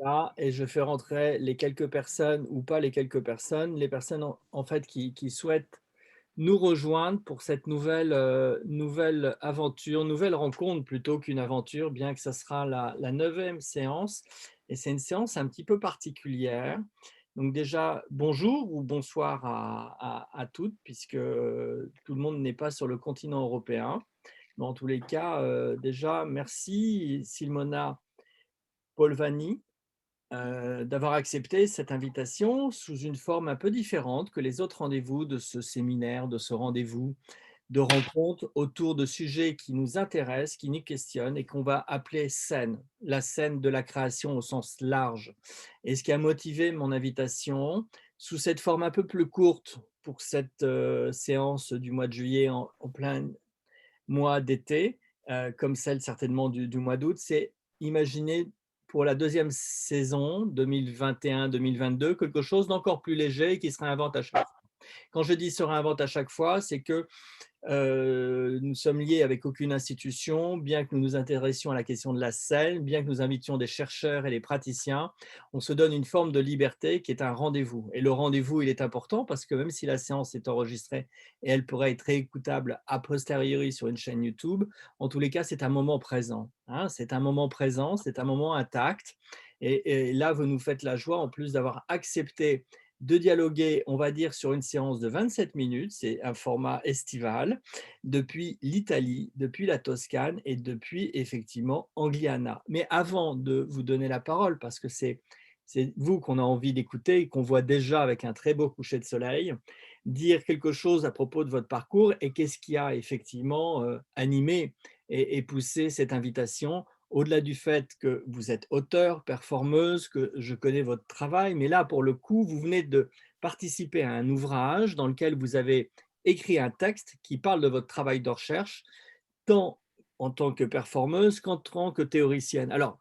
Voilà, et je fais rentrer les quelques personnes ou pas les quelques personnes, les personnes en fait qui souhaitent nous rejoindre pour cette nouvelle aventure, nouvelle rencontre plutôt qu'une aventure, bien que ça sera la 9e séance, et c'est une séance un petit peu particulière. Donc déjà, bonjour ou bonsoir à toutes puisque, tout le monde n'est pas sur le continent européen. Mais en tous les cas, déjà merci Silmona Polvani, d'avoir accepté cette invitation sous une forme un peu différente que les autres rendez-vous de ce séminaire, de ce rendez-vous de rencontre autour de sujets qui nous intéressent, qui nous questionnent et qu'on va appeler scène, la scène de la création au sens large. Et ce qui a motivé mon invitation, sous cette forme un peu plus courte pour cette séance du mois de juillet en plein mois d'été, comme celle certainement du mois d'août, c'est imaginer pour la deuxième saison 2021-2022 quelque chose d'encore plus léger et qui se réinvente à chaque fois. Quand je dis se réinvente à chaque fois, c'est que nous sommes liés avec aucune institution, bien que nous nous intéressions à la question de la scène, bien que nous invitions des chercheurs et des praticiens, on se donne une forme de liberté qui est un rendez-vous. Et le rendez-vous, il est important parce que même si la séance est enregistrée et elle pourrait être réécoutable a posteriori sur une chaîne YouTube, en tous les cas, c'est un moment présent, hein. C'est un moment présent, c'est un moment intact. Et là, vous nous faites la joie, en plus d'avoir accepté de dialoguer, on va dire, sur une séance de 27 minutes, c'est un format estival, depuis l'Italie, depuis la Toscane et depuis effectivement Angliana. Mais avant de vous donner la parole, parce que c'est vous qu'on a envie d'écouter et qu'on voit déjà avec un très beau coucher de soleil, dire quelque chose à propos de votre parcours et qu'est-ce qui a effectivement animé et poussé cette invitation au-delà du fait que vous êtes auteur, performeuse, que je connais votre travail, mais là, pour le coup, vous venez de participer à un ouvrage dans lequel vous avez écrit un texte qui parle de votre travail de recherche, tant en tant que performeuse qu'en tant que théoricienne. Alors,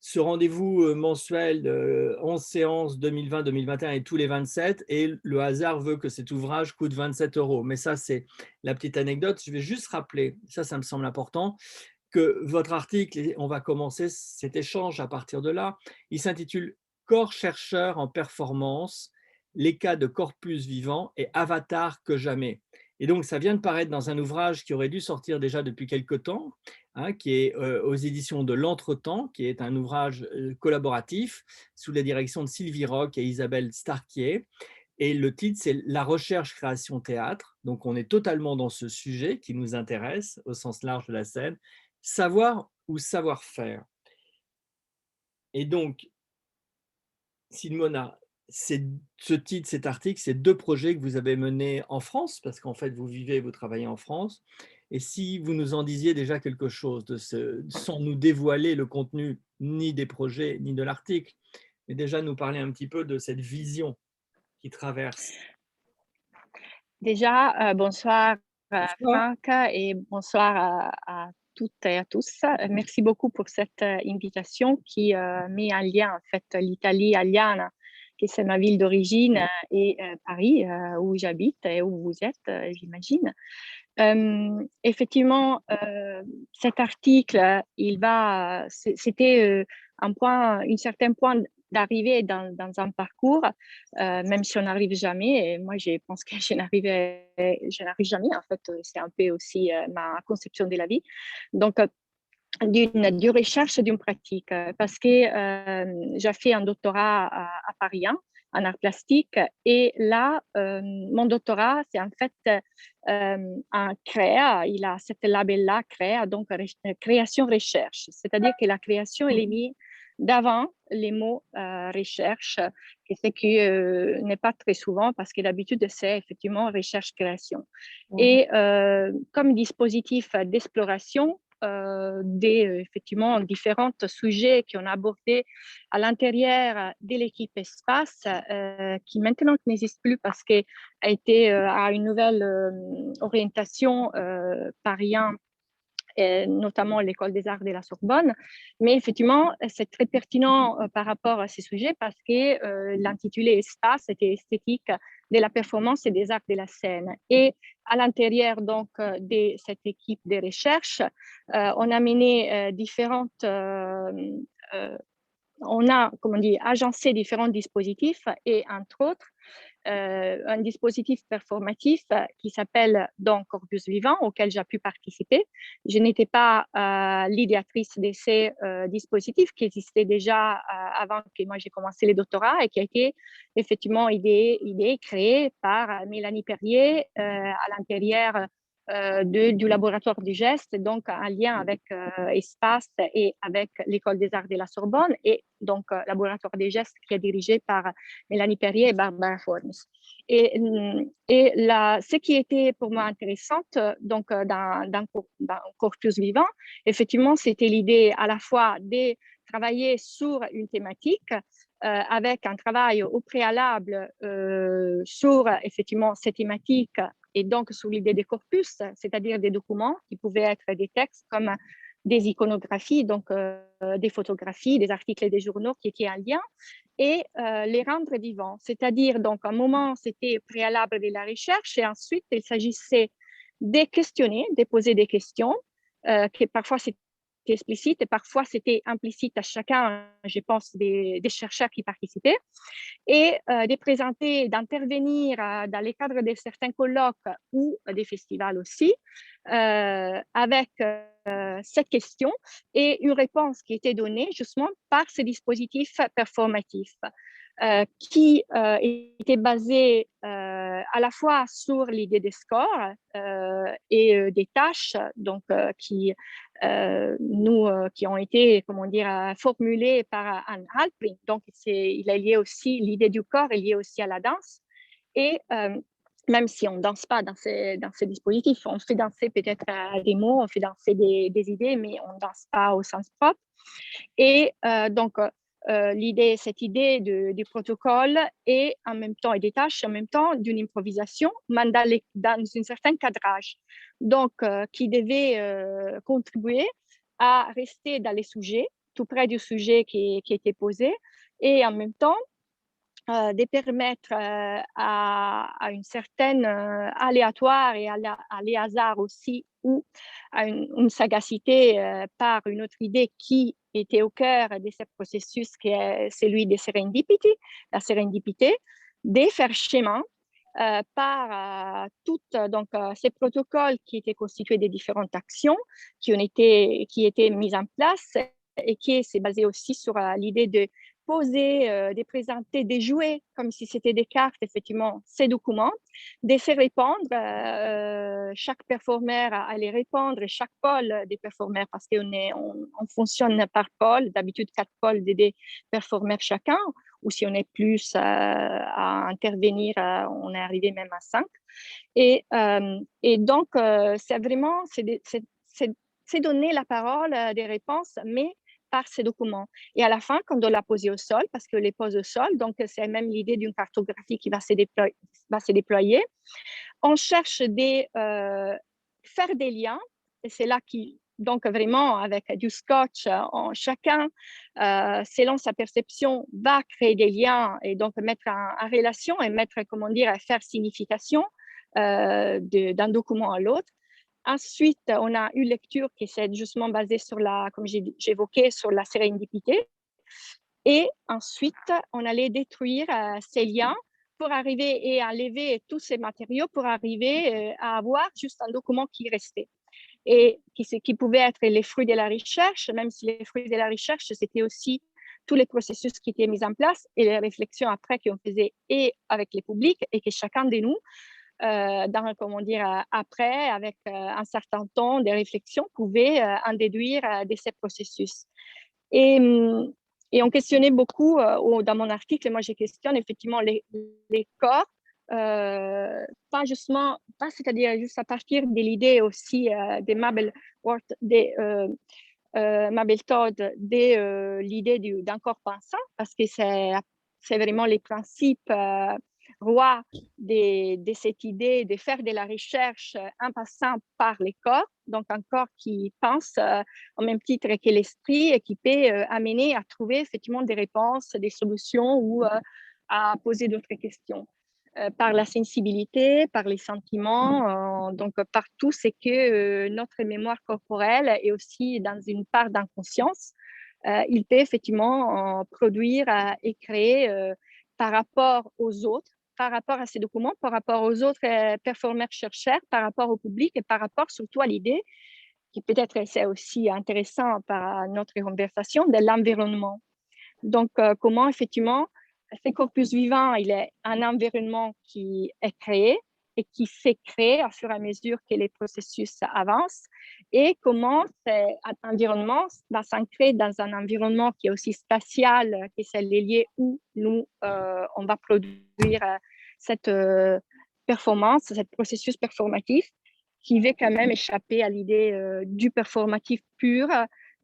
ce rendez-vous mensuel de 11 séances 2020-2021 et tous les 27, et le hasard veut que cet ouvrage coûte 27 euros. Mais ça, c'est la petite anecdote. Je vais juste rappeler, ça me semble important, que votre article, et on va commencer cet échange à partir de là, il s'intitule Corps chercheur en performance, les cas de corpus vivant et avatar que jamais. Et donc, ça vient de paraître dans un ouvrage qui aurait dû sortir déjà depuis quelque temps, hein, qui est aux éditions de l'Entretemps, qui est un ouvrage collaboratif sous la direction de Sylvie Roch et Isabelle Starquier. Et le titre, c'est La recherche, création, théâtre. Donc, on est totalement dans ce sujet qui nous intéresse au sens large de la scène, savoir ou savoir-faire. Et donc, Simona, ce titre, cet article, c'est deux projets que vous avez menés en France, parce qu'en fait, vous vivez et vous travaillez en France. Et si vous nous en disiez déjà quelque chose, sans nous dévoiler le contenu ni des projets, ni de l'article, mais déjà nous parler un petit peu de cette vision qui traverse. Déjà, bonsoir, Bonsoir. Franck et bonsoir à toutes et à tous. Merci beaucoup pour cette invitation qui met en lien en fait l'Italie aliana, qui c'est ma ville d'origine, et Paris, où j'habite et où vous êtes, j'imagine. Effectivement, cet article, c'était un point, un certain point d'arrivée dans un parcours, même si on n'arrive jamais. Et moi, je pense que je n'arrive jamais. En fait, c'est un peu aussi ma conception de la vie. Donc, d'une recherche, d'une pratique, parce que j'ai fait un doctorat à Paris 1 en art plastique et là, mon doctorat, c'est en fait un CREA, il a cette label-là, CREA, donc création-recherche, c'est-à-dire que la création, elle est mise d'avant les mots recherche, et ce qui n'est pas très souvent parce que d'habitude, c'est effectivement recherche-création. Mhm. Et comme dispositif d'exploration, des effectivement différents sujets qu'on a abordés à l'intérieur de l'équipe espace, qui maintenant n'existe plus parce qu'elle a été à une nouvelle orientation par notamment l'École des arts de la Sorbonne. Mais effectivement, c'est très pertinent par rapport à ces sujets parce que l'intitulé Espace était esthétique de la performance et des arts de la scène. Et à l'intérieur donc de cette équipe de recherche, on a mené différentes on a, comment dire, agencé différents dispositifs et entre autres, un dispositif performatif qui s'appelle donc Corpus Vivant, auquel j'ai pu participer. Je n'étais pas l'idéatrice de ces dispositifs qui existaient déjà avant que moi j'ai commencé le doctorat et qui a été effectivement idée créée par Mélanie Perrier à l'intérieur du laboratoire du geste, donc en lien avec Espace et avec l'École des Arts de la Sorbonne, et donc laboratoire des gestes qui est dirigé par Mélanie Perrier et Barbara Fornes. Ce qui était pour moi intéressant donc, dans Corpus Vivant, effectivement, c'était l'idée à la fois de travailler sur une thématique avec un travail au préalable sur effectivement cette thématique et donc sur l'idée des corpus, c'est-à-dire des documents qui pouvaient être des textes comme des iconographies, donc des photographies, des articles et des journaux qui étaient en lien, et les rendre vivants. C'est-à-dire, donc, un moment, c'était préalable de la recherche, et ensuite, il s'agissait de questionner, de poser des questions, que parfois c'était explicite et parfois c'était implicite à chacun, je pense, des chercheurs qui participaient, et de présenter, d'intervenir dans les cadres de certains colloques ou des festivals aussi, avec cette question et une réponse qui était donnée justement par ces dispositifs performatifs. Qui était basé à la fois sur l'idée des scores et des tâches donc, qui ont été, comment dire, formulées par Anne Halpring. Donc, il est lié aussi, l'idée du corps est liée aussi à la danse. Et même si on ne danse pas dans ces dispositifs, on fait danser peut-être des mots, on fait danser des idées, mais on ne danse pas au sens propre. Et donc, cette idée du protocole et en même temps, et des tâches, en même temps d'une improvisation, mais dans un certain cadrage. Donc, qui devait contribuer à rester dans les sujets, tout près du sujet qui était posé, et en même temps, de permettre à une certaine aléatoire et à les hasards aussi, ou à une sagacité par une autre idée qui était au cœur de ce processus qui est celui de serendipity, la sérendipité, de faire chemin par donc, ces protocoles qui étaient constitués de différentes actions qui étaient mises en place et qui s'est basé aussi sur l'idée de poser, de présenter, de jouer comme si c'était des cartes, effectivement, ces documents, de faire répondre. Chaque performeur allait répondre et chaque pôle des performeurs, parce on fonctionne par pôle, d'habitude 4 pôles des performeurs chacun, ou si on est plus à intervenir, on est arrivé même à 5. Et donc, c'est donner la parole, des réponses, mais par ces documents. Et à la fin, quand on l'a posé au sol, parce que les pose au sol, donc c'est même l'idée d'une cartographie qui va se déployer, on cherche faire des liens, et c'est là donc vraiment avec du scotch, chacun, selon sa perception, va créer des liens et donc mettre en relation et mettre, comment dire, faire signification d'un document à l'autre. Ensuite, on a une lecture qui s'est justement basée sur comme j'évoquais, sur la sérendipité. Et ensuite, on allait détruire ces liens pour arriver et enlever tous ces matériaux pour arriver à avoir juste un document qui restait et qui pouvait être les fruits de la recherche, même si les fruits de la recherche, c'était aussi tous les processus qui étaient mis en place et les réflexions après qu'on faisait et avec les publics et que chacun de nous, comment dire, après, avec un certain temps de réflexion, pouvait en déduire de ces processus. Et, et on questionnait beaucoup, dans mon article, moi je questionne effectivement les corps, c'est-à-dire juste à partir de l'idée aussi de Mabel Todd, de l'idée d'un corps pensant, parce que c'est vraiment les principes rois de cette idée de faire de la recherche en passant par les corps, donc un corps qui pense au même titre que l'esprit et qui peut amener à trouver effectivement des réponses, des solutions ou à poser d'autres questions. Par la sensibilité, par les sentiments, donc par tout ce que notre mémoire corporelle est aussi dans une part d'inconscience il peut effectivement produire et créer par rapport aux autres, par rapport à ces documents, par rapport aux autres performeurs chercheurs, par rapport au public et par rapport surtout à l'idée, qui peut-être c'est aussi intéressant par notre conversation, de l'environnement. Donc, comment effectivement, ce corpus vivant, il est un environnement qui est créé et qui s'est créé à fur et à mesure que les processus avancent, et comment cet environnement va s'ancrer dans un environnement qui est aussi spatial, qui est celle des lieux où nous, on va produire cette performance, ce processus performatif, qui veut quand même échapper à l'idée du performatif pur,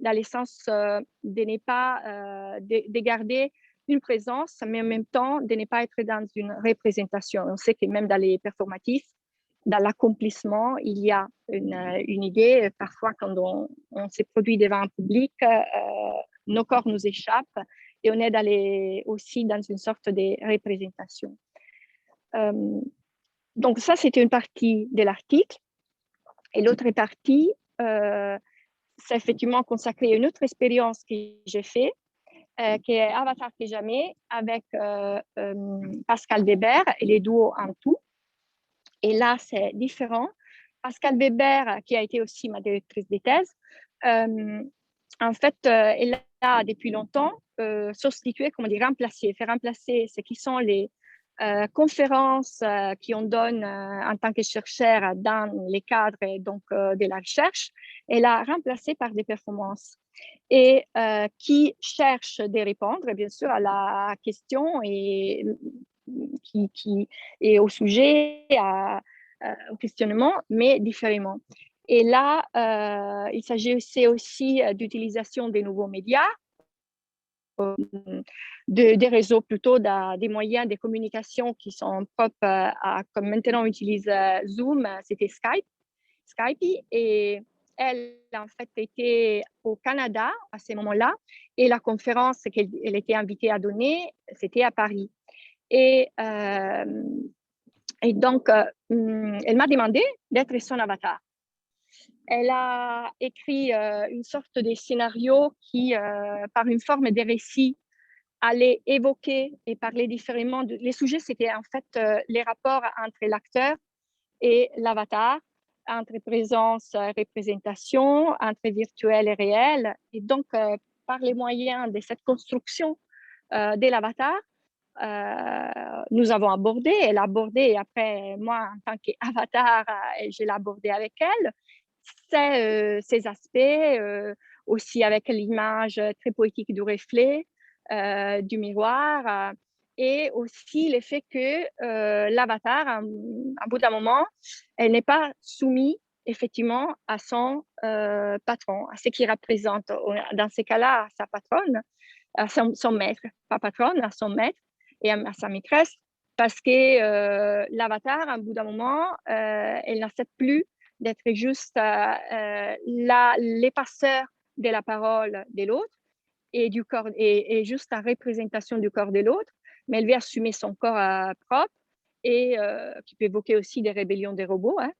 dans le sens de ne pas de garder une présence, mais en même temps de ne pas être dans une représentation. On sait que même dans les performatifs, dans l'accomplissement, il y a une idée. Parfois, quand on se produit devant un public, nos corps nous échappent et on est aussi dans une sorte de représentation. Donc ça, c'était une partie de l'article. Et l'autre partie, c'est effectivement consacré à une autre expérience que j'ai faite, qui est Avatar que jamais, avec Pascal Weber et les duos en tout. Et là, c'est différent. Pascal Weber, qui a été aussi ma directrice de thèse, en fait, elle a depuis longtemps substitué, comment dire, fait remplacer ce qui sont les conférences qu'on donne en tant que chercheur dans les cadres donc, de la recherche, elle a remplacé par des performances et qui cherchent de répondre, bien sûr, à la question et qui est au sujet, au questionnement, mais différemment. Et là, il s'agit aussi d'utilisation des nouveaux médias, des réseaux plutôt, des moyens de communication qui sont propres comme maintenant on utilise Zoom, c'était Skype, et elle, en fait, était au Canada à ce moment-là, et la conférence qu'elle était invitée à donner, c'était à Paris. Et donc, elle m'a demandé d'être son avatar. Elle a écrit une sorte de scénario qui, par une forme de récit, allait évoquer et parler différemment. Les sujets, c'était en fait les rapports entre l'acteur et l'avatar, entre présence et représentation, entre virtuel et réel. Et donc, par les moyens de cette construction de l'avatar, nous avons abordé, elle a abordé, et après, moi, en tant qu'avatar, je l'ai abordé avec elle, ces aspects, aussi avec l'image très poétique du reflet, du miroir, et aussi le fait que l'avatar, à bout d'un moment, elle n'est pas soumise effectivement à son patron, à ce qui représente, dans ces cas-là, sa patronne, à son maître, pas patronne, à son maître et à sa maîtresse, parce que l'avatar, à bout d'un moment, elle n'accepte plus d'être juste les passeurs de la parole de l'autre et du corps, et juste la représentation du corps de l'autre, mais elle veut assumer son corps propre, et qui peut évoquer aussi des rébellions des robots, hein.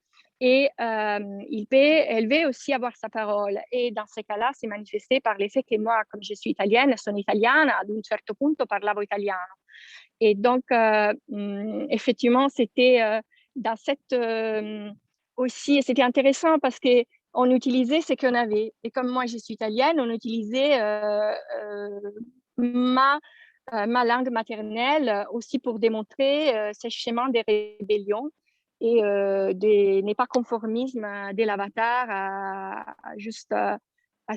Et elle veut aussi avoir sa parole. Et dans ces cas-là, c'est manifesté par l'effet que moi, comme je suis italienne, sono italiana, ad un certo punto parlavo italiano. Et donc, effectivement, c'était dans cette aussi, c'était intéressant parce que on utilisait ce qu'on avait. Et comme moi, je suis italienne, on utilisait ma langue maternelle aussi pour démontrer ces schémas de rébellion et des n'est pas conformisme de l'avatar juste à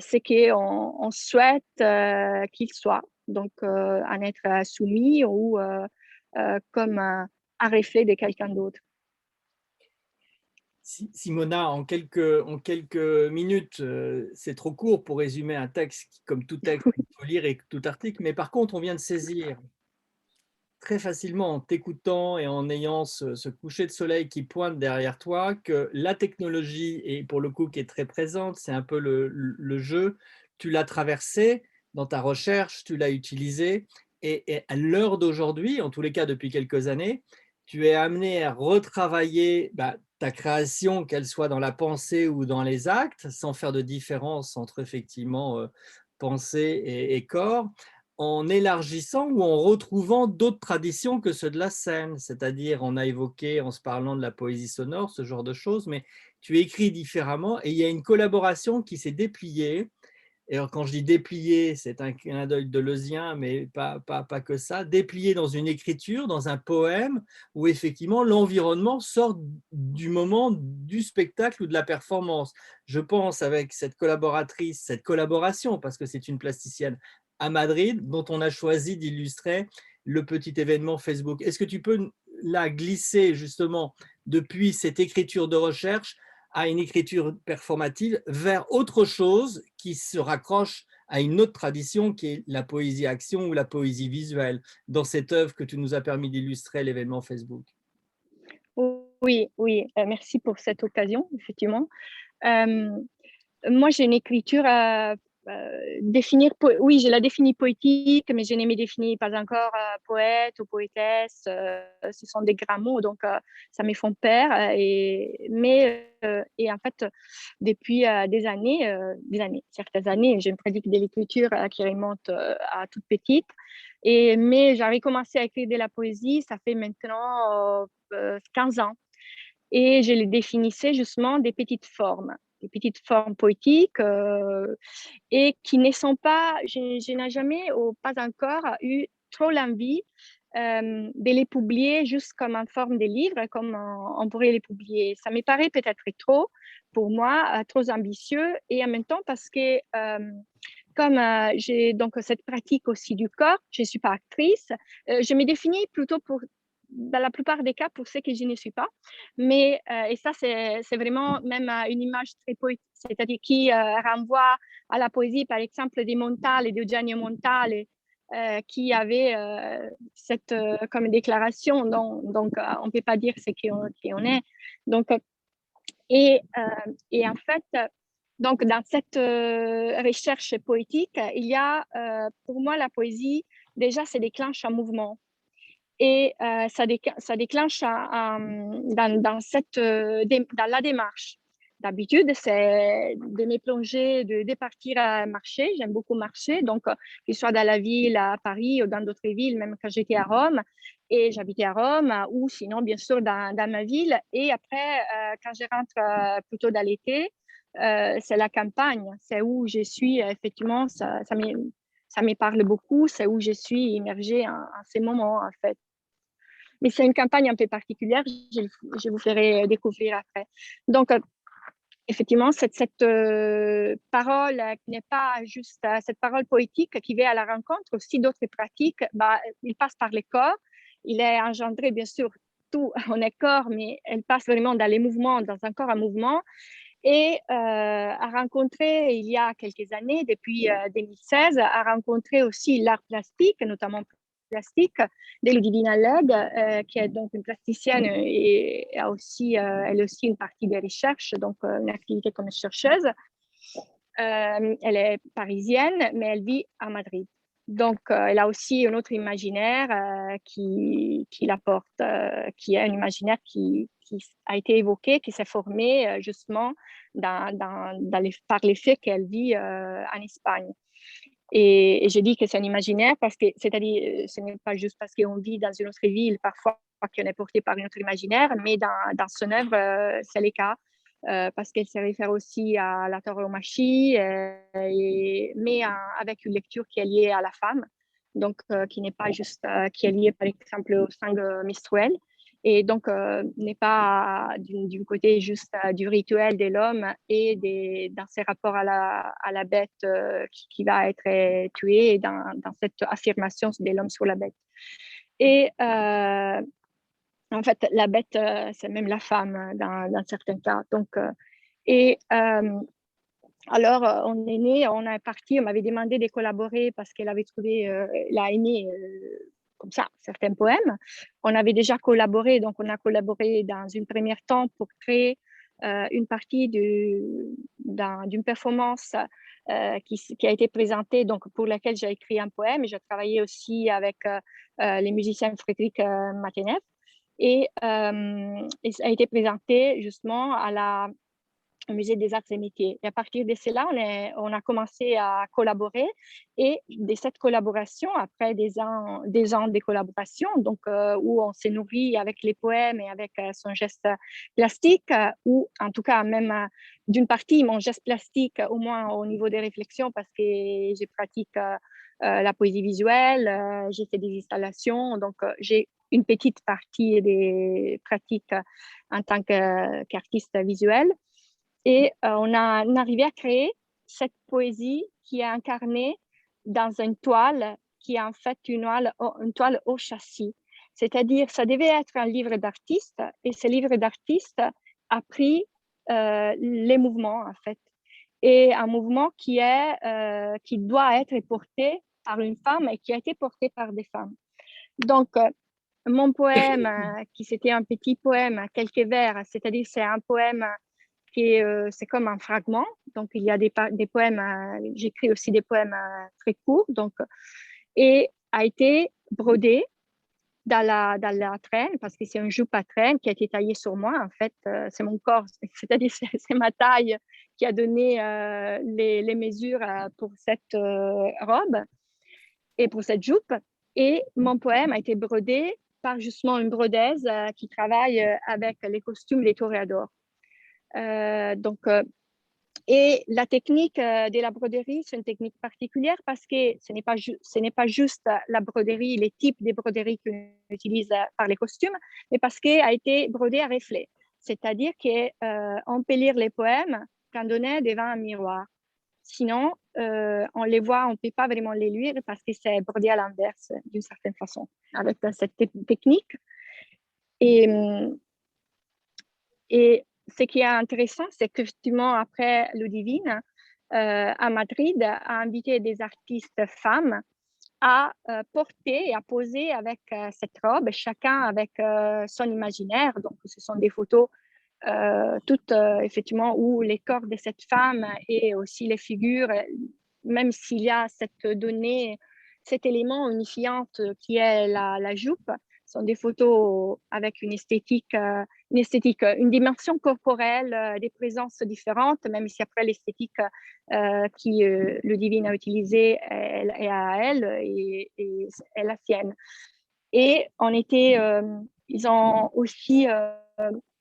ce qu'on souhaite qu'il soit, donc en être soumis ou comme un reflet de quelqu'un d'autre. Simona, en quelques minutes, c'est trop court pour résumer un texte qui, comme tout texte, il faut lire, et tout article, mais par contre, on vient de saisir très facilement en t'écoutant et en ayant ce coucher de soleil qui pointe derrière toi que la technologie, et pour le coup qui est très présente, c'est un peu le jeu, tu l'as traversé dans ta recherche, tu l'as utilisé, et à l'heure d'aujourd'hui, en tous les cas depuis quelques années, tu es amené à retravailler ta création, qu'elle soit dans la pensée ou dans les actes, sans faire de différence entre effectivement pensée et corps, en élargissant ou en retrouvant d'autres traditions que ceux de la scène. C'est-à-dire, on a évoqué en se parlant de la poésie sonore, ce genre de choses, mais tu écris différemment et il y a une collaboration qui s'est dépliée. Et alors, quand je dis déplié, c'est un clin d'œil deleuzien, mais pas que ça, déplié dans une écriture, dans un poème, où effectivement l'environnement sort du moment du spectacle ou de la performance. Je pense avec cette collaboratrice, cette collaboration, parce que c'est une plasticienne à Madrid, dont on a choisi d'illustrer le petit événement Facebook. Est-ce que tu peux là glisser justement depuis cette écriture de recherche à une écriture performative vers autre chose qui se raccroche à une autre tradition qui est la poésie action ou la poésie visuelle dans cette œuvre que tu nous as permis d'illustrer l'événement Facebook? Oui, oui, merci pour cette occasion, effectivement. Euh, Moi, j'ai une écriture à définir. Oui, je la définis poétique, mais je ne me définis pas encore poète ou poétesse. Ce sont des grands mots, donc ça me font peur. Et en fait, depuis certaines années, j'ai une pratique de l'écriture qui remonte à toute petite. Mais j'avais commencé à écrire de la poésie, ça fait maintenant 15 ans. Et je les définissais justement des petites formes poétiques et qui ne sont pas, je n'ai jamais ou pas encore eu trop l'envie de les publier juste comme en forme de livres, comme on pourrait les publier. Ça me paraît peut-être trop pour moi, trop ambitieux et en même temps parce que comme j'ai donc cette pratique aussi du corps, je ne suis pas actrice, je me définis plutôt pour, dans la plupart des cas, pour ce que je ne suis pas. Mais, et ça, c'est vraiment même une image très poétique, c'est-à-dire qui renvoie à la poésie, par exemple, di Montale, di Eugenio Montale, qui avait cette comme déclaration, donc on ne peut pas dire ce qu'on est. Donc, et en fait, donc dans cette recherche poétique, il y a pour moi la poésie, déjà, ça déclenche un mouvement. Et ça déclenche dans la démarche. D'habitude, c'est de me plonger, de partir à marcher. J'aime beaucoup marcher, donc que ce soit dans la ville, à Paris ou dans d'autres villes, même quand j'étais à Rome. Et j'habitais à Rome, ou sinon, bien sûr, dans ma ville. Et après, quand je rentre plutôt dans l'été, c'est la campagne. C'est où je suis, effectivement, ça me parle beaucoup. C'est où je suis immergée en ces moments, en fait. Mais c'est une campagne un peu particulière, je vous ferai découvrir après. Donc, effectivement, cette parole qui n'est pas juste cette parole poétique qui va à la rencontre aussi d'autres pratiques, bah, il passe par les corps. Il est engendré, bien sûr, tout on est corps, mais elle passe vraiment dans les mouvements, dans un corps en mouvement. Et a rencontré, il y a quelques années, depuis 2016, a rencontré aussi l'art plastique, notamment plastique, de Ludivina Leg, qui est donc une plasticienne et a aussi, elle a aussi une partie des recherches, donc une activité comme chercheuse. Elle est parisienne, mais elle vit à Madrid. Donc, elle a aussi un autre imaginaire qui l'apporte, qui est un imaginaire qui a été évoqué, qui s'est formé justement par les faits qu'elle vit en Espagne. Et je dis que c'est un imaginaire parce que, c'est-à-dire, ce n'est pas juste parce qu'on vit dans une autre ville, parfois qu'on est porté par une autre imaginaire, mais dans son œuvre, c'est le cas. Parce qu'elle se réfère aussi à la tauromachie, mais avec une lecture qui est liée à la femme, donc qui n'est pas juste, qui est liée par exemple au sang menstruel, et donc n'est pas du côté juste du rituel de l'homme et dans ses rapports à la bête qui va être tuée, et dans cette affirmation de l'homme sur la bête. Et en fait, la bête, c'est même la femme dans certains cas. Donc, et alors, on est né, on est parti, on m'avait demandé de collaborer parce qu'elle avait trouvé, elle a aimé comme ça certains poèmes. On avait déjà collaboré, donc on a collaboré dans une première temps pour créer une partie d'une performance qui a été présentée, donc pour laquelle j'ai écrit un poème. J'ai travaillé aussi avec les musiciens Frédéric Matenev et ça a été présenté justement au Musée des Arts et Métiers. Et à partir de cela, on a commencé à collaborer. Et de cette collaboration, après des ans de collaboration, donc où on s'est nourri avec les poèmes et avec son geste plastique, ou en tout cas même d'une partie mon geste plastique, au moins au niveau des réflexions, parce que je pratique la poésie visuelle, j'ai fait des installations, donc j'ai une petite partie des pratiques en tant qu'artiste visuel. Et on a arrivé à créer cette poésie qui est incarnée dans une toile qui est en fait une toile au châssis. C'est-à-dire, ça devait être un livre d'artiste et ce livre d'artiste a pris les mouvements en fait. Et un mouvement qui doit être porté par une femme et qui a été porté par des femmes. Donc, mon poème, qui c'était un petit poème à quelques vers, c'est-à-dire c'est un poème c'est comme un fragment. Donc, il y a des poèmes, j'écris aussi des poèmes très courts, donc, et a été brodé dans la traîne, parce que c'est une jupe à traîne qui a été taillée sur moi. En fait, c'est mon corps, c'est-à-dire c'est ma taille qui a donné les mesures pour cette robe et pour cette jupe. Et mon poème a été brodé par justement une brodeuse qui travaille avec les costumes des toréadors. Donc, et la technique de la broderie, c'est une technique particulière parce que ce n'est pas juste la broderie, les types de broderies qu'on utilise par les costumes, mais parce qu'elle a été brodée à reflet. C'est-à-dire qu'on peut lire les poèmes quand on est devant un miroir. Sinon, on les voit, on ne peut pas vraiment les lire parce que c'est brodé à l'inverse d'une certaine façon avec cette technique. Et, et ce qui est intéressant, c'est qu'effectivement, après Ludivine, à Madrid, a invité des artistes femmes à porter et à poser avec cette robe, chacun avec son imaginaire. Donc, ce sont des photos toutes, effectivement, où les corps de cette femme et aussi les figures, même s'il y a cette donnée, cet élément unifiant qui est la jupe, sont des photos avec une esthétique, une dimension corporelle, des présences différentes, même si après l'esthétique qui le divine a utilisée est à elle et est la sienne. Et ils ont aussi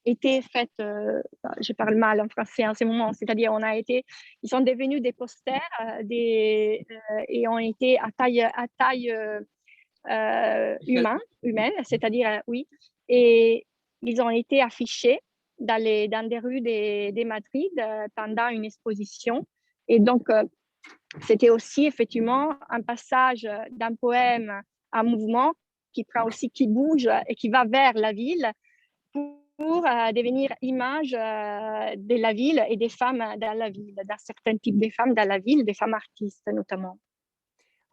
été faites, je parle mal en français en ce moment, c'est-à-dire ils sont devenus des posters et ont été à taille humaine, c'est-à-dire, oui, et ils ont été affichés dans des rues de Madrid pendant une exposition. Et donc, c'était aussi effectivement un passage d'un poème à mouvement qui bouge et qui va vers la ville pour devenir image de la ville et des femmes dans la ville, d'un certain type de femmes dans la ville, des femmes artistes notamment.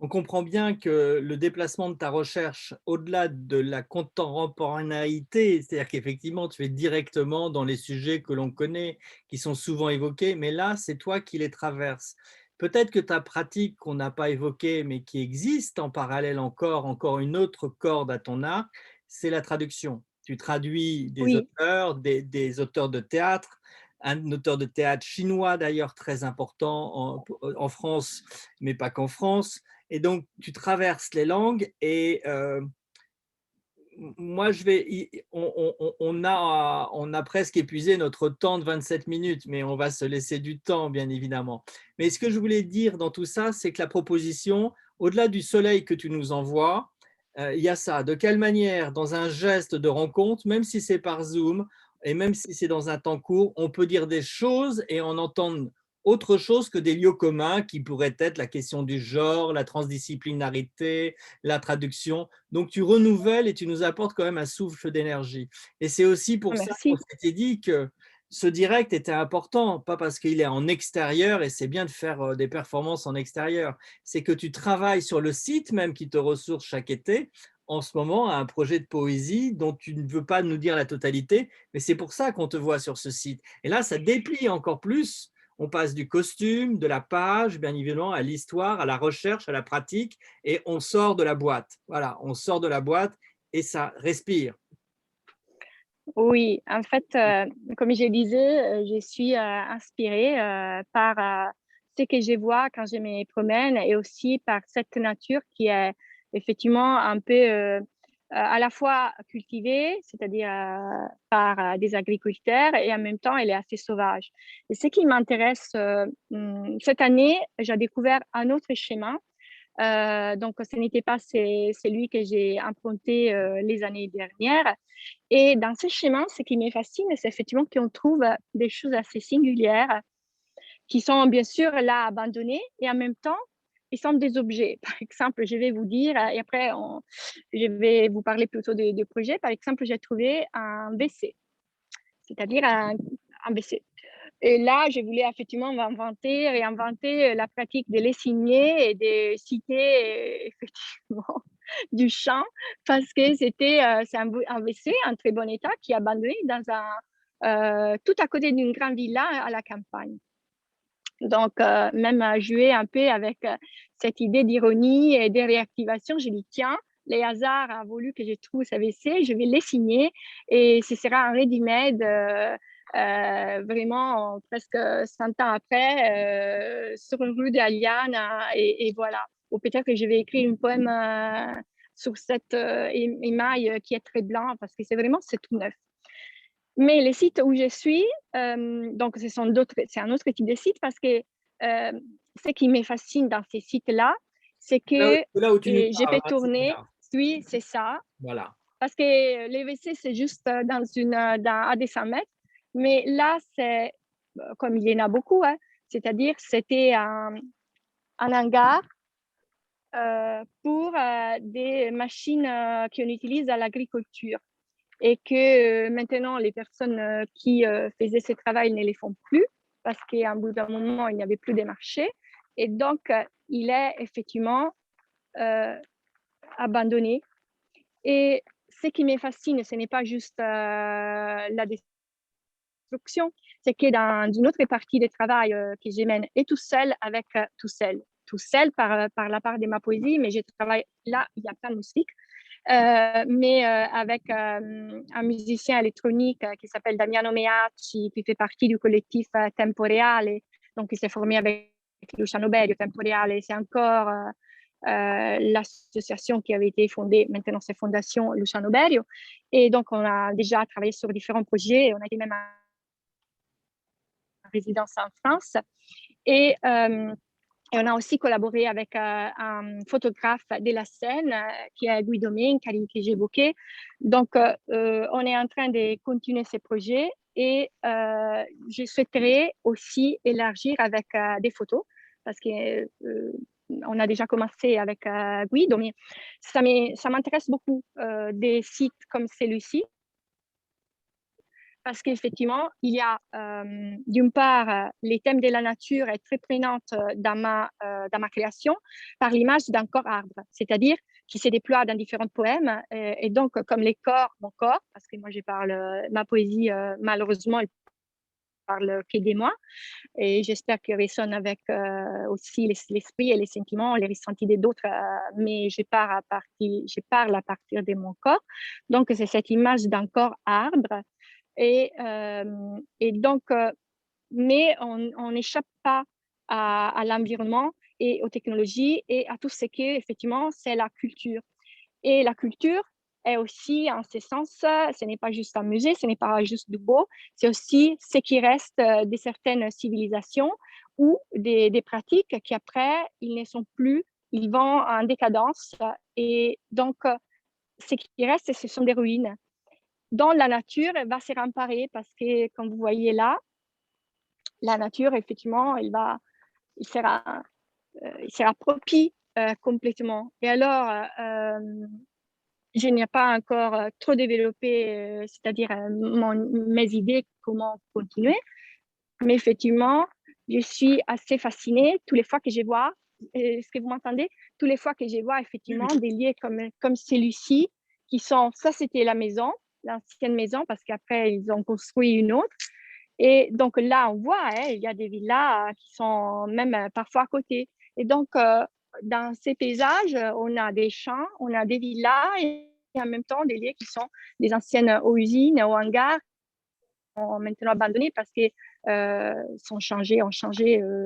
On comprend bien que le déplacement de ta recherche, au-delà de la contemporanéité, c'est-à-dire qu'effectivement, tu es directement dans les sujets que l'on connaît, qui sont souvent évoqués, mais là, c'est toi qui les traverses. Peut-être que ta pratique qu'on n'a pas évoquée, mais qui existe en parallèle encore une autre corde à ton arc, c'est la traduction. Tu traduis des Oui, auteurs, des auteurs de théâtre, un auteur de théâtre chinois d'ailleurs très important en France, mais pas qu'en France. Et donc, tu traverses les langues et moi, on a presque épuisé notre temps de 27 minutes, mais on va se laisser du temps, bien évidemment. Mais ce que je voulais dire dans tout ça, c'est que la proposition, au-delà du soleil que tu nous envoies, il y a ça. De quelle manière, dans un geste de rencontre, même si c'est par Zoom et même si c'est dans un temps court, on peut dire des choses et en entendre autre chose que des lieux communs qui pourraient être la question du genre, la transdisciplinarité, la traduction. Donc, tu renouvelles et tu nous apportes quand même un souffle d'énergie. Et c'est aussi pour ça qu'on merci. s'était dit que ce direct était important, pas parce qu'il est en extérieur et c'est bien de faire des performances en extérieur, c'est que tu travailles sur le site même qui te ressource chaque été en ce moment à un projet de poésie dont tu ne veux pas nous dire la totalité, mais c'est pour ça qu'on te voit sur ce site. Et là, ça déplie encore plus. On passe du costume, de la page, bien évidemment, à l'histoire, à la recherche, à la pratique, et on sort de la boîte. Voilà, on sort de la boîte et ça respire. Oui, en fait, comme je disais, je suis inspirée par ce que je vois quand je me promène et aussi par cette nature qui est effectivement un peu à la fois cultivée, c'est-à-dire par des agriculteurs et en même temps, elle est assez sauvage. Et ce qui m'intéresse cette année, j'ai découvert un autre chemin donc, ce n'était pas celui que j'ai emprunté les années dernières. Et dans ce chemin, ce qui me fascine, c'est effectivement qu'on trouve des choses assez singulières qui sont bien sûr là abandonnées et en même temps, ils sont des objets. Par exemple, je vais vous dire, et après, je vais vous parler plutôt de projets. Par exemple, j'ai trouvé un WC, c'est-à-dire un WC. Et là, je voulais effectivement réinventer la pratique de les signer et de citer effectivement du chant parce que c'est un WC en très bon état qui est abandonné tout à côté d'une grande villa à la campagne. Donc, même jouer un peu avec cette idée d'ironie et de réactivation, je dis tiens, les hasards a voulu que je trouve ce WC, je vais les signer et ce sera un ready-made vraiment presque 100 ans après sur une rue d'Aliane et voilà. Ou peut-être que je vais écrire un poème sur cette émail qui est très blanc parce que c'est tout neuf. Mais les sites où je suis, donc c'est un autre type de site parce que ce qui me fascine dans ces sites-là, c'est que C'est là où tu nous je parles, peux hein, c'est tourner, bien. oui, c'est ça, Voilà. parce que les WC, c'est juste à des 100 mètres, mais là, c'est comme il y en a beaucoup, hein, c'est-à-dire c'était un hangar pour des machines qu'on utilise à l'agriculture et que maintenant les personnes qui faisaient ce travail ne les font plus parce qu'à un bout d'un moment, il n'y avait plus de marché. Et donc, il est effectivement euh, abandonné. Et ce qui me fascine, ce n'est pas juste la destruction, c'est que dans une autre partie du travail que je mène, et tout seul avec tout seul par la part de ma poésie, mais je travaille là, il y a plein de musique, mais avec un musicien électronique qui s'appelle Damiano Meacci, qui fait partie du collectif Temporeale, donc il s'est formé avec Luciano Berio. Temporeale, c'est encore l'association qui avait été fondée, maintenant c'est Fondation Luciano Berio. Et donc on a déjà travaillé sur différents projets, on a été même en résidence en France. Et et on a aussi collaboré avec un photographe de la scène qui est Guido Mencari, que j'évoquais. Donc, on est en train de continuer ces projets et je souhaiterais aussi élargir avec des photos parce que on a déjà commencé avec Guido, mais ça m'intéresse beaucoup des sites comme celui-ci parce qu'effectivement, il y a d'une part les thèmes de la nature est très prenante dans ma création par l'image d'un corps arbre, c'est-à-dire qui se déploie dans différents poèmes et donc comme les corps, mon corps, parce que moi je parle ma poésie malheureusement elle parle que de moi et j'espère qu'elle résonne avec aussi l'esprit et les sentiments, les ressentis des autres, mais je parle à partir de mon corps. Donc c'est cette image d'un corps arbre et donc, mais on n'échappe pas à l'environnement et aux technologies et à tout ce qui est effectivement, c'est la culture. Et la culture est aussi, en ce sens, ce n'est pas juste un musée, ce n'est pas juste du beau, c'est aussi ce qui reste de certaines civilisations ou des pratiques qui après, ils ne sont plus, ils vont en décadence. Et donc, ce qui reste, ce sont des ruines dont la nature va se remparer parce que, comme vous voyez là, la nature, effectivement, il sera propie complètement. Et alors, je n'ai pas encore trop développé, c'est-à-dire mes idées, comment continuer, mais effectivement, je suis assez fascinée tous les fois que je vois, est-ce que vous m'entendez? Tous les fois que je vois Oui, effectivement oui. des lieux comme celui-ci, qui sont, ça c'était la maison, l'ancienne maison, parce qu'après ils ont construit une autre. Et donc là, on voit, hein, il y a des villas qui sont même parfois à côté. Et donc, dans ces paysages, on a des champs, on a des villas en même temps des lieux qui sont des anciennes usines ou hangars sont maintenant abandonnés parce que ont changé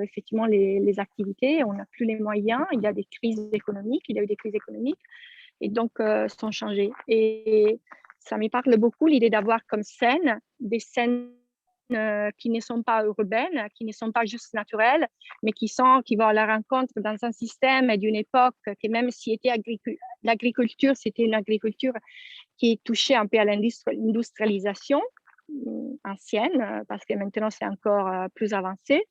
effectivement les activités. On n'a plus les moyens. Il y a des crises économiques. Il y a eu des crises économiques et donc sont changés. Et ça me parle beaucoup l'idée d'avoir comme scène des scènes qui ne sont pas urbaines, qui ne sont pas juste naturelles, mais qui vont à la rencontre dans un système d'une époque que même si était l'agriculture, c'était une agriculture qui touchait un peu à l'industrialisation ancienne, parce que maintenant c'est encore plus avancé,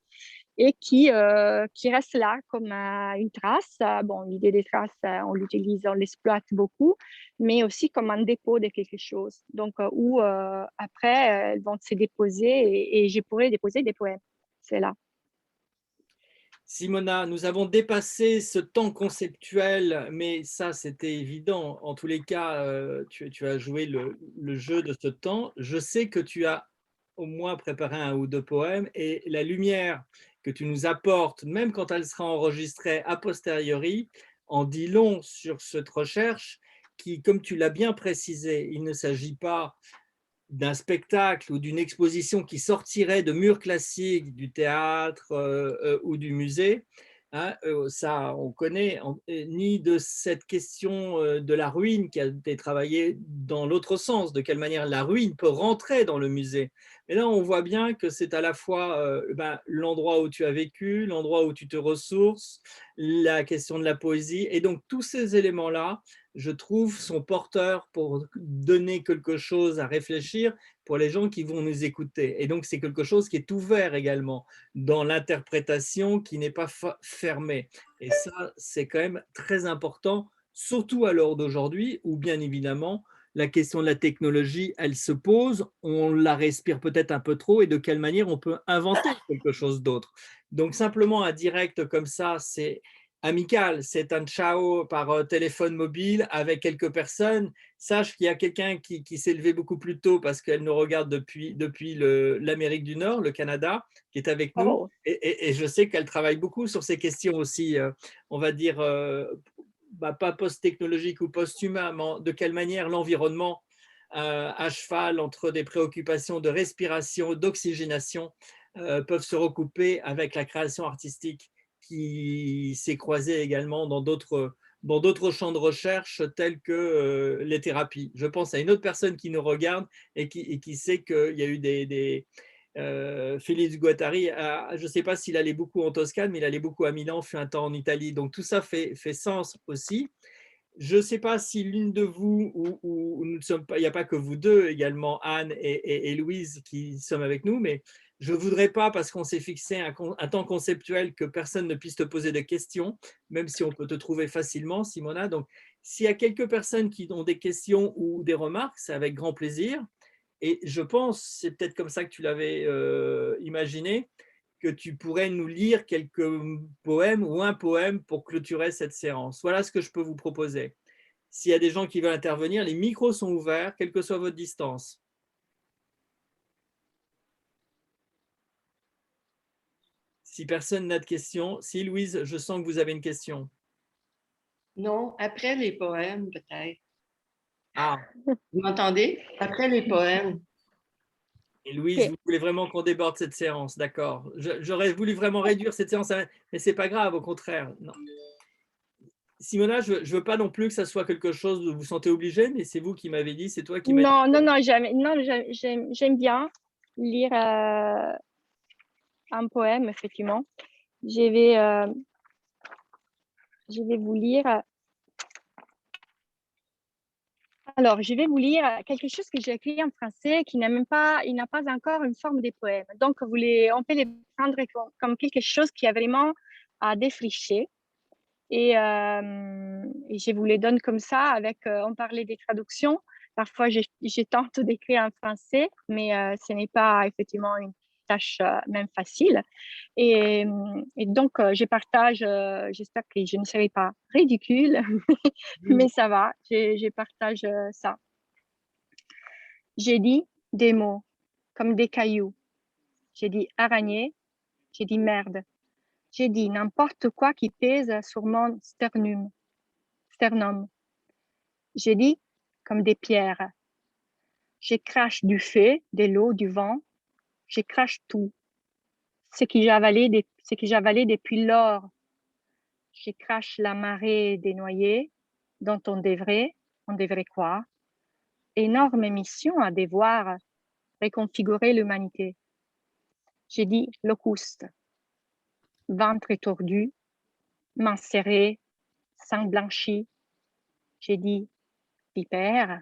et qui reste là comme une trace. Bon, l'idée des traces, on l'utilise, on l'exploite beaucoup, mais aussi comme un dépôt de quelque chose. Donc, où après, elles vont se déposer et je pourrais déposer des poèmes. C'est là. Simona, nous avons dépassé ce temps conceptuel, mais ça, c'était évident. En tous les cas, tu as joué le jeu de ce temps. Je sais que tu as au moins préparé un ou deux poèmes et la lumière que tu nous apportes, même quand elle sera enregistrée a posteriori, en dit long sur cette recherche qui, comme tu l'as bien précisé, il ne s'agit pas d'un spectacle ou d'une exposition qui sortirait de murs classiques du théâtre ou du musée, hein, ça on connaît, ni de cette question de la ruine qui a été travaillée dans l'autre sens, de quelle manière la ruine peut rentrer dans le musée. Mais là, on voit bien que c'est à la fois l'endroit où tu as vécu, l'endroit où tu te ressources, la question de la poésie, et donc tous ces éléments-là, je trouve, sont porteurs pour donner quelque chose à réfléchir pour les gens qui vont nous écouter. Et donc, c'est quelque chose qui est ouvert également dans l'interprétation, qui n'est pas fermée. Et ça, c'est quand même très important, surtout à l'heure d'aujourd'hui, où bien évidemment, la question de la technologie, elle se pose, on la respire peut-être un peu trop, et de quelle manière on peut inventer quelque chose d'autre. Donc, simplement un direct comme ça, c'est amical, c'est un ciao par téléphone mobile avec quelques personnes. Sache qu'il y a quelqu'un qui s'est levé beaucoup plus tôt parce qu'elle nous regarde depuis l'Amérique du Nord, le Canada, qui est avec nous. Oh, Et je sais qu'elle travaille beaucoup sur ces questions aussi, on va dire, pas post-technologiques ou post-humains, mais de quelle manière l'environnement à cheval entre des préoccupations de respiration, d'oxygénation, peuvent se recouper avec la création artistique qui s'est croisée également dans d'autres champs de recherche tels que les thérapies. Je pense à une autre personne qui nous regarde et qui sait qu'il y a eu Félix Guattari, je ne sais pas s'il allait beaucoup en Toscane, mais il allait beaucoup à Milan, fut un temps en Italie. Donc tout ça fait sens aussi. Je ne sais pas si l'une de vous, ou nous ne sommes pas, il n'y a pas que vous deux également, Anne et Louise, qui sommes avec nous, mais je ne voudrais pas, parce qu'on s'est fixé un temps conceptuel, que personne ne puisse te poser de questions, même si on peut te trouver facilement, Simona. Donc, s'il y a quelques personnes qui ont des questions ou des remarques, c'est avec grand plaisir. Et je pense, c'est peut-être comme ça que tu l'avais imaginé, que tu pourrais nous lire quelques poèmes ou un poème pour clôturer cette séance. Voilà ce que je peux vous proposer. S'il y a des gens qui veulent intervenir, les micros sont ouverts, quelle que soit votre distance. Si personne n'a de questions, si Louise, je sens que vous avez une question. Non, après les poèmes, peut-être. Ah, Vous m'entendez? Après les poèmes. et Louise, ok. vous voulez vraiment qu'on déborde cette séance, d'accord. J'aurais voulu vraiment réduire cette séance, mais c'est pas grave, au contraire. Non. Simona, je ne veux pas non plus que ça soit quelque chose où vous vous sentez obligé, mais c'est vous qui m'avez dit, c'est toi qui m'as dit. Non, non, non, jamais. Non, j'aime bien lire un poème, effectivement. Je vais, euh, je vais vous lire. Alors, je vais vous lire quelque chose que j'ai écrit en français qui n'a même pas, il n'a pas encore une forme de poème. Donc, on peut les prendre comme quelque chose qui a vraiment à défricher. Et je vous les donne comme ça, on parlait des traductions. Parfois, je tente d'écrire en français, mais ce n'est pas effectivement une tâche même facile. Et donc, je partage, j'espère que je ne serai pas ridicule, mais ça va, je partage ça. J'ai dit des mots comme des cailloux. J'ai dit araignée, j'ai dit merde. J'ai dit n'importe quoi qui pèse sur mon sternum. J'ai dit comme des pierres. Je crache du feu, de l'eau, du vent. Je crache tout. Ce que j'avalais depuis lors. Je crache la marée des noyés dont on devrait quoi? Énorme mission à devoir reconfigurer l'humanité. J'ai dit locust, ventre tordu, mains serrées, sang blanchi. J'ai dit vipère.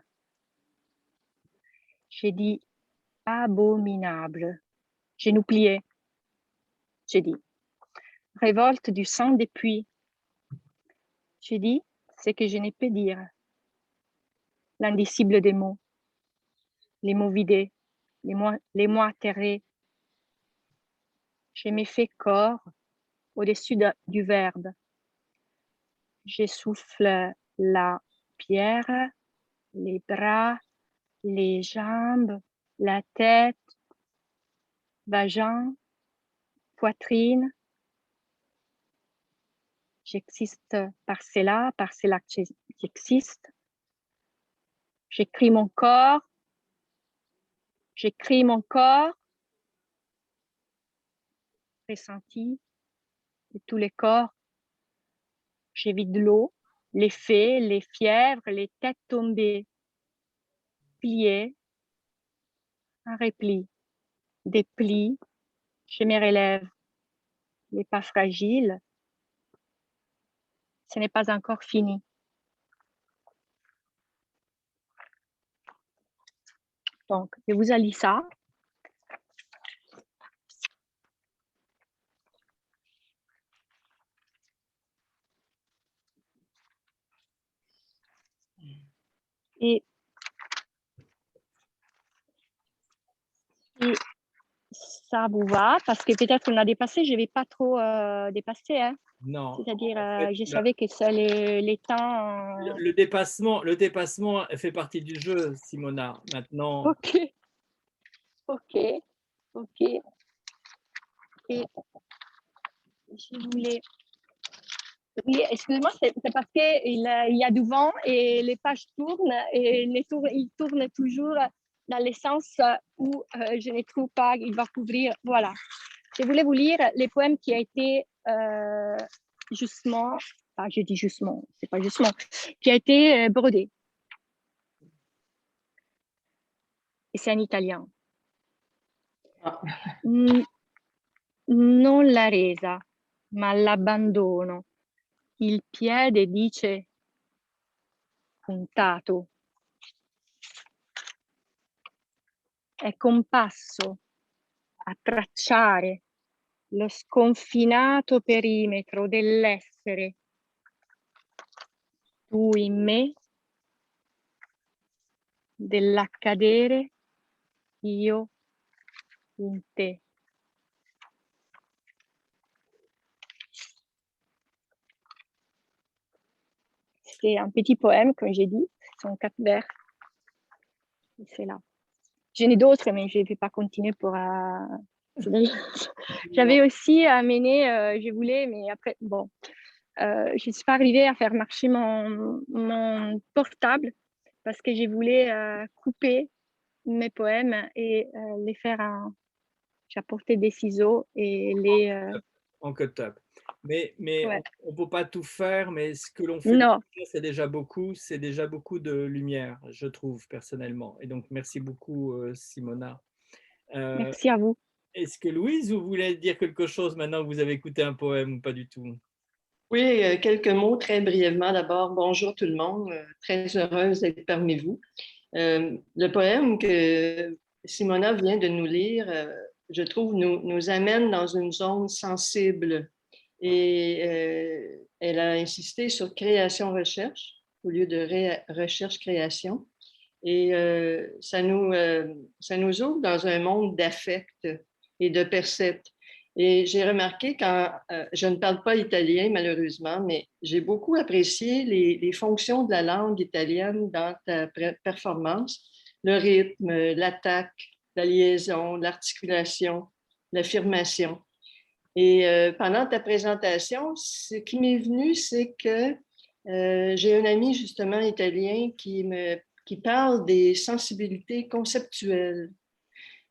J'ai dit abominable. Genoux pliés. J'ai dit révolte du sang des puits. J'ai dit ce que je n'ai pu dire. L'indicible des mots. Les mots vidés. Les mots atterrés. Je me fais corps au-dessus du verbe. Je souffle la pierre, les bras, les jambes, la tête, vagin, poitrine. J'existe par cela que j'existe. J'écris mon corps, ressenti de tous les corps. J'évite l'eau, les faits, les fièvres, les têtes tombées, pliées, un repli, des plis, je me relève, les pas fragiles. Ce n'est pas encore fini. Donc, je vous lis ça. Et ça vous va, parce que peut-être qu'on a dépassé, je ne vais pas trop dépasser. Hein. Non. C'est-à-dire, En fait, je savais que c'est les temps. Le dépassement fait partie du jeu, Simona. Maintenant. Ok. Et je voulais. Oui, excusez-moi, c'est parce qu'il y a du vent et les pages tournent et ils tournent toujours dans le sens où je ne trouve pas, il va couvrir. Voilà. Je voulais vous lire les poèmes qui a été justement, enfin, je dis justement, c'est pas justement, qui a été brodé. Et c'est en italien. Ah. Non la resa, ma l'abbandono. Il piede dice puntato. È compasso a tracciare lo sconfinato perimetro dell'essere. Tu in me, dell'accadere, io in te. C'est un petit poème, comme j'ai dit, ce sont 4 vers. C'est là. J'en ai d'autres, mais je ne vais pas continuer pour... J'avais aussi amené, je voulais, mais après, bon, je ne suis pas arrivée à faire marcher mon portable parce que je voulais couper mes poèmes et les faire j'ai apporté des ciseaux et les... En cut-up. Mais ouais. on ne peut pas tout faire, mais ce que l'on fait, c'est déjà beaucoup de lumière, je trouve, personnellement. Et donc, merci beaucoup, Simona. Merci à vous. Est-ce que Louise, vous voulez dire quelque chose maintenant que vous avez écouté un poème ou pas du tout? Oui, quelques mots très brièvement. D'abord, bonjour tout le monde. Très heureuse d'être parmi vous. Le poème que Simona vient de nous lire, je trouve, nous amène dans une zone sensible. Et elle a insisté sur création-recherche au lieu de recherche-création. Et ça nous ouvre dans un monde d'affect et de percepts. Et j'ai remarqué quand, je ne parle pas italien malheureusement, mais j'ai beaucoup apprécié les fonctions de la langue italienne dans ta performance, le rythme, l'attaque, la liaison, l'articulation, l'affirmation. Et pendant ta présentation, ce qui m'est venu, c'est que j'ai un ami justement italien qui me qui parle des sensibilités conceptuelles.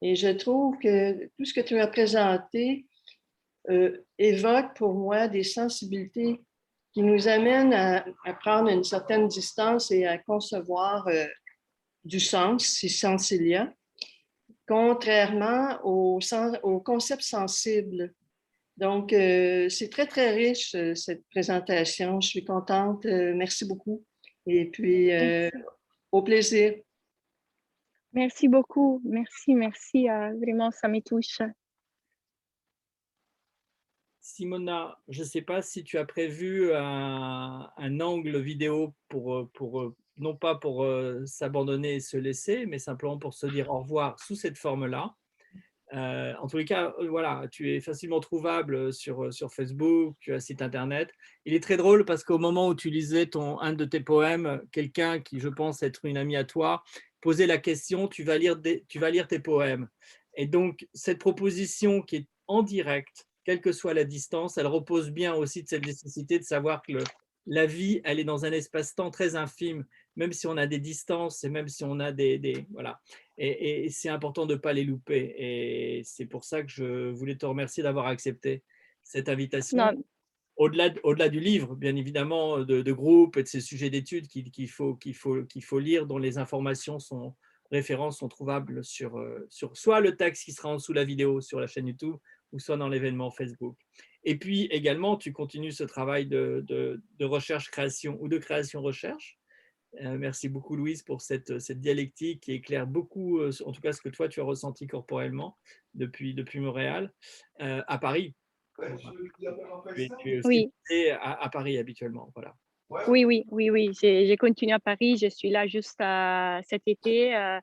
Et je trouve que tout ce que tu as présenté évoque pour moi des sensibilités qui nous amènent à prendre une certaine distance et à concevoir du sens, si sens il y a, contrairement au concept sensible. Donc, c'est très, très riche, cette présentation. Je suis contente. Merci beaucoup. Et puis, au plaisir. Merci beaucoup. Merci, merci. Vraiment, ça me touche. Simona, je ne sais pas si tu as prévu un angle vidéo non pas pour s'abandonner et se laisser, mais simplement pour se dire au revoir sous cette forme-là. En tous les cas, voilà, tu es facilement trouvable sur Facebook, tu as un site internet. Il est très drôle parce qu'au moment où tu lisais un de tes poèmes, quelqu'un qui, je pense, être une amie à toi, posait la question, tu vas lire tes poèmes. Et donc, cette proposition qui est en direct, quelle que soit la distance, elle repose bien aussi de cette nécessité de savoir que la vie, elle est dans un espace-temps très infime, même si on a des distances et même si on a voilà. Et c'est important de ne pas les louper. Et c'est pour ça que je voulais te remercier d'avoir accepté cette invitation. Non, Au-delà du livre, bien évidemment, de groupe et de ces sujets d'études qu'il faut lire, dont les informations références sont trouvables sur soit le texte qui sera en dessous de la vidéo sur la chaîne YouTube, ou soit dans l'événement Facebook. Et puis également, tu continues ce travail de recherche-création ou de création-recherche. Merci beaucoup, Louise, pour cette dialectique qui éclaire beaucoup, en tout cas, ce que toi, tu as ressenti corporellement depuis Montréal, à Paris. Tu es aussi oui. à Paris habituellement. Voilà. Oui, oui, oui, oui. J'ai continué à Paris. Je suis là juste cet été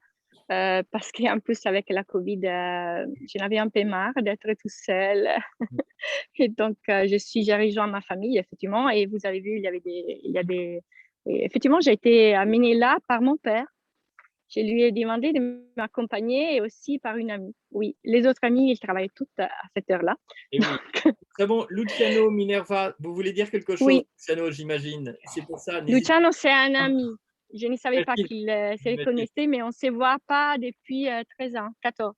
parce qu'en plus, avec la Covid, j'en avais un peu marre d'être tout seule. Et donc, j'ai rejoint ma famille, effectivement. Et vous avez vu, il y a des... et effectivement, j'ai été amenée là par mon père. Je lui ai demandé de m'accompagner et aussi par une amie. Oui, les autres amies, ils travaillent toutes à cette heure-là. Et oui. Très bon. Luciano, Minerva, vous voulez dire quelque chose, Oui, Luciano, j'imagine. C'est pour ça, n'hésitez Luciano, c'est un pas. ami. Je ne savais pas J'imagine, qu'il se j'imagine. connaissait, mais on ne se voit pas depuis 13 ans, 14.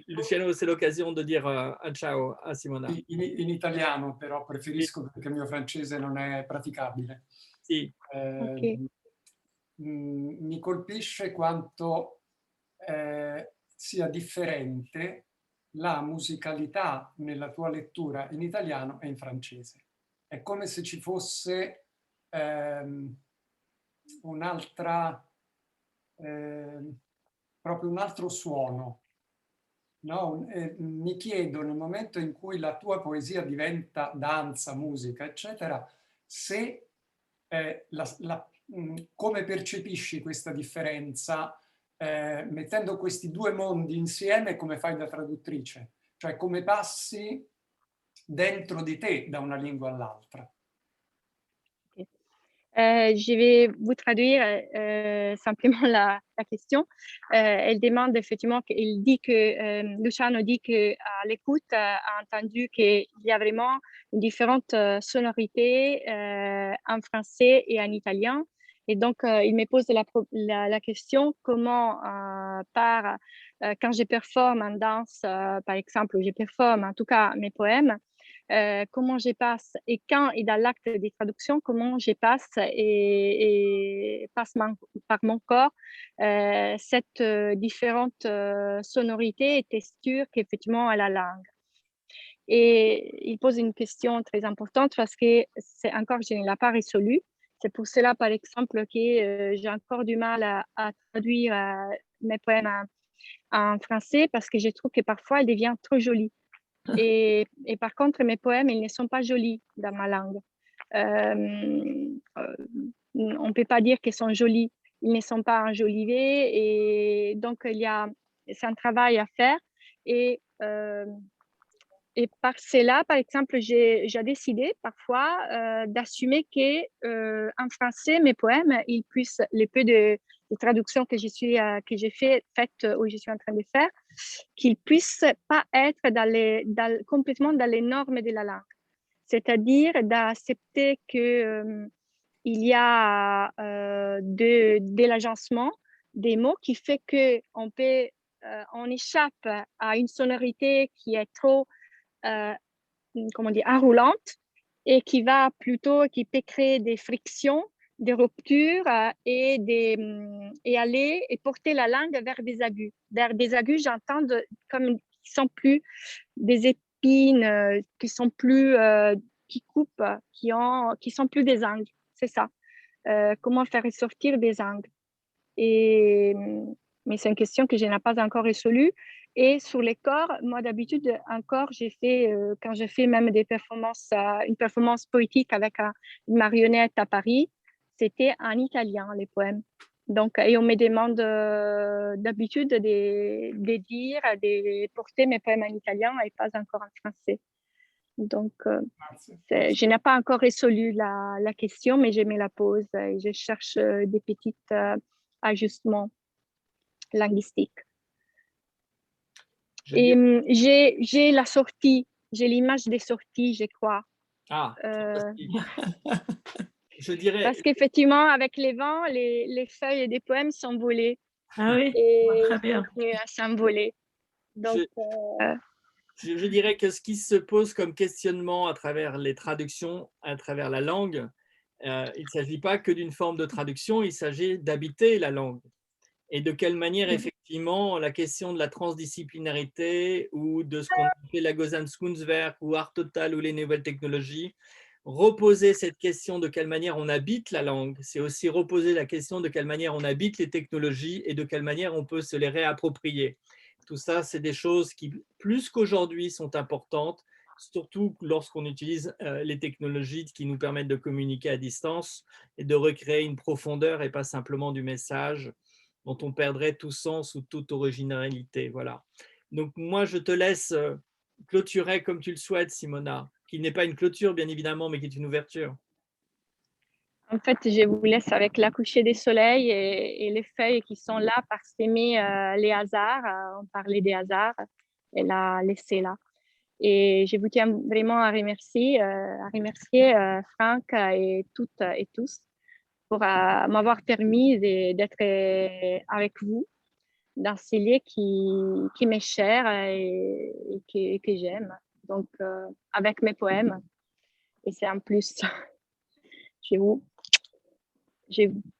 Luciano, c'est l'occasion de dire un ciao a Simona. In italiano, però Sì, preferisco perché il mio francese non è praticabile. sì. Ok. Mi colpisce quanto sia differente la musicalità nella tua lettura in italiano e in francese. È come se ci fosse proprio un altro suono. No? Mi chiedo, nel momento in cui la tua poesia diventa danza, musica, eccetera, se come percepisci questa differenza mettendo questi due mondi insieme, come fai da traduttrice? Cioè come passi dentro di te da una lingua all'altra. Je vais vous traduire simplement la question. Elle demande effectivement, il dit que Luciano dit qu'à l'écoute a entendu qu'il y a vraiment différentes sonorités en français et en italien. Et donc, il me pose la question comment, quand je performe en danse, par exemple, ou je performe en tout cas mes poèmes, comment je passe et quand et dans l'acte de traduction, comment je passe et passe par mon corps cette différente sonorité et texture qu'effectivement a la langue. Et il pose une question très importante parce que c'est encore, je ne l'ai pas résolu. C'est pour cela, par exemple, que j'ai encore du mal à traduire mes poèmes en français parce que je trouve que parfois, elle devient trop jolie. Et par contre, mes poèmes, ils ne sont pas jolis dans ma langue. On ne peut pas dire qu'ils sont jolis. Ils ne sont pas enjolivés. Et donc, c'est un travail à faire. Et par cela, par exemple, j'ai décidé parfois d'assumer qu'en français, mes poèmes, ils puissent, les peu de traductions que j'ai faites ou je suis en train de faire, qu'ils puissent pas être complètement dans les normes de la langue. C'est-à-dire d'accepter que il y a de l'agencement des mots qui fait qu'on peut, on échappe à une sonorité qui est trop, comment dire, enroulante et qui va plutôt, qui peut créer des frictions, des ruptures et aller et porter la langue vers des aigus. Vers des aigus, j'entends comme qui sont plus des épines, qui sont plus, qui coupent, qui sont plus des angles. C'est ça. Comment faire ressortir des angles. Et, mais c'est une question que je n'ai pas encore résolue. Et sur les corps, moi d'habitude, encore, j'ai fait, quand j'ai fait même des performances, une performance poétique avec une marionnette à Paris, c'était en italien, les poèmes. Donc, et on me demande d'habitude de dire, de porter mes poèmes en italien et pas encore en français. Donc, je n'ai pas encore résolu la question, mais je me la pose et je cherche des petits ajustements linguistiques. Et j'ai la sortie, j'ai l'image des sorties, je crois. Ah, je dirais... Parce qu'effectivement, avec les vents, les feuilles des poèmes s'envolaient. Ah oui, Et très bien. continuent à s'envoler. Donc, je dirais que ce qui se pose comme questionnement à travers les traductions, à travers la langue, il ne s'agit pas que d'une forme de traduction, il s'agit d'habiter la langue. Et de quelle manière, effectivement, la question de la transdisciplinarité ou de ce qu'on appelle la Gesamtkunstwerk ou art total ou les nouvelles technologies, reposer cette question de quelle manière on habite la langue, c'est aussi reposer la question de quelle manière on habite les technologies et de quelle manière on peut se les réapproprier. Tout ça, c'est des choses qui, plus qu'aujourd'hui, sont importantes, surtout lorsqu'on utilise les technologies qui nous permettent de communiquer à distance et de recréer une profondeur et pas simplement du message dont on perdrait tout sens ou toute originalité. Voilà. Donc moi, je te laisse clôturer comme tu le souhaites, Simona, qui n'est pas une clôture, bien évidemment, mais qui est une ouverture. En fait, je vous laisse avec la coucher des soleils et les feuilles qui sont là par s'aimer les hasards. On parlait des hasards et la laisser là. Et je vous tiens vraiment à remercier Franck et toutes et tous pour m'avoir permis d'être avec vous dans ces lieux qui m'est cher et que j'aime. Donc, avec mes poèmes. Et c'est en plus, je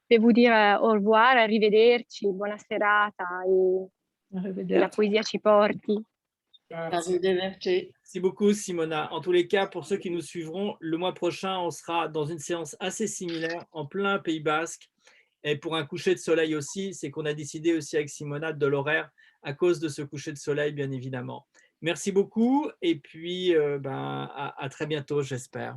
vais vous dire au revoir, arrivederci, buona serata e la poesia ci porti. Arrivederci. Merci beaucoup, Simona. En tous les cas, pour ceux qui nous suivront, le mois prochain, on sera dans une séance assez similaire en plein Pays Basque. Et pour un coucher de soleil aussi, c'est qu'on a décidé aussi avec Simona de l'horaire à cause de ce coucher de soleil, bien évidemment. Merci beaucoup et puis à très bientôt, j'espère.